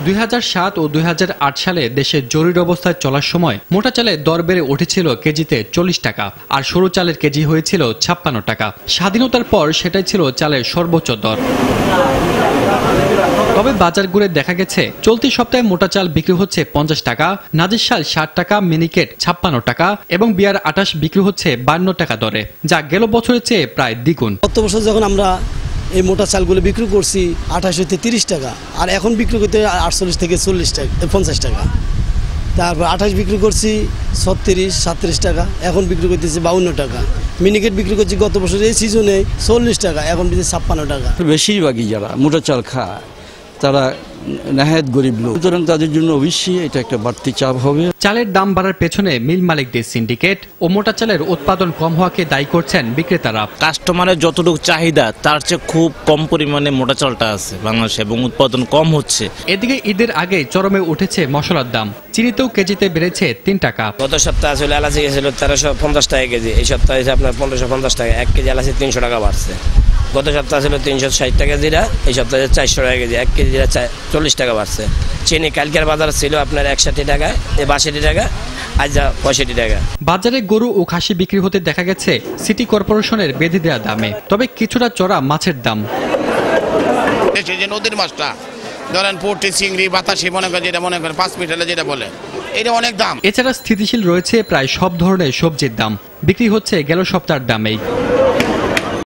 2007 ও 2008 সালে দেশে জরুরি অবস্থায় চলার সময় মোটা চালের দর বেড়ে উঠেছিল কেজিতে 40 টাকা আর সরু চালের কেজি হয়েছিল 56 টাকা। স্বাধীনতার পর সেটাই ছিল চালের সর্বোচ্চ দর। তবে বাজার ঘুরে দেখা গেছে চলতি সপ্তাহে মোটা চাল বিক্রি হচ্ছে 50 টাকা, নাজির শাল 60 টাকা, মিনিকেট 56 টাকা এবং বিয়ার 28 বিক্রি হচ্ছে 52 টাকা দরে, যা গেল বছরের চেয়ে প্রায় দ্বিগুণ। গত বছর যখন আমরা এই মোটা চালগুলো বিক্রি করছি 28 থেকে 30 টাকা, আর এখন বিক্রি করতে 48 থেকে 40 টাকা 50 টাকা। তারপর 28 বিক্রি করছি 36, 37 টাকা, এখন বিক্রি করতেছি 52 টাকা। মিনিকেট বিক্রি করছি গত বছর এই সিজনে 40 টাকা, এখন বিক্রি 56 টাকা। বেশিরভাগই যারা মোটা চাল খায় তারা নেহায়েত গরিব লোক, সুতরাং তাদের জন্য অবশ্যই এটা একটা বাড়তি চাপ হবে। চালের দাম বাড়ার পেছনে মিল মালিকদের সিন্ডিকেট ও মোটা চালের উৎপাদন কম হওয়াকে দায়ী করছেন বিক্রেতারা। কাস্টমারের যতটুকু চাহিদা তার চেয়ে খুব কম পরিমাণে মোটা চালটা আছে বাংলাদেশে এবং উৎপাদন কম হচ্ছে। এদিকে ঈদের আগে চরমে উঠেছে মশলার দাম, চিনিতেও কেজিতে বেড়েছে 3 টাকা। গত সপ্তাহে আসলে এলাচি গেছিল 1350 টাকা কেজি, এই সপ্তাহে আপনার 1550 টাকা, 1 কেজি এলাচি 300 টাকা বাড়ছে। গত সপ্তাহে ছিল 360 টাকা জিরা, এই সপ্তাহে 400 টাকা কেজি, 1 কেজি জিরা 40 টাকা বাড়ছে। চিনি কালকের বাজার ছিল আপনার 61 টাকা, 62 টাকা, আজ 65 টাকা। বাজারে গরু ও খাসি বিক্রি হতে দেখা গেছে সিটি কর্পোরেশনের বেঁধে দেওয়া দামে, তবে কিছুটা চড়া মাছের দাম। যে নদীর মাছটা ধরেন পোর্টি, চিংড়ি, বাতাসি মনে করে যেটা মনে করে 5 মিটারে যেটা বলে, এটা অনেক দাম। এছাড়া স্থিতিশীল রয়েছে প্রায় সব ধরনের সবজির দাম, বিক্রি হচ্ছে গেল সপ্তাহের দামেই।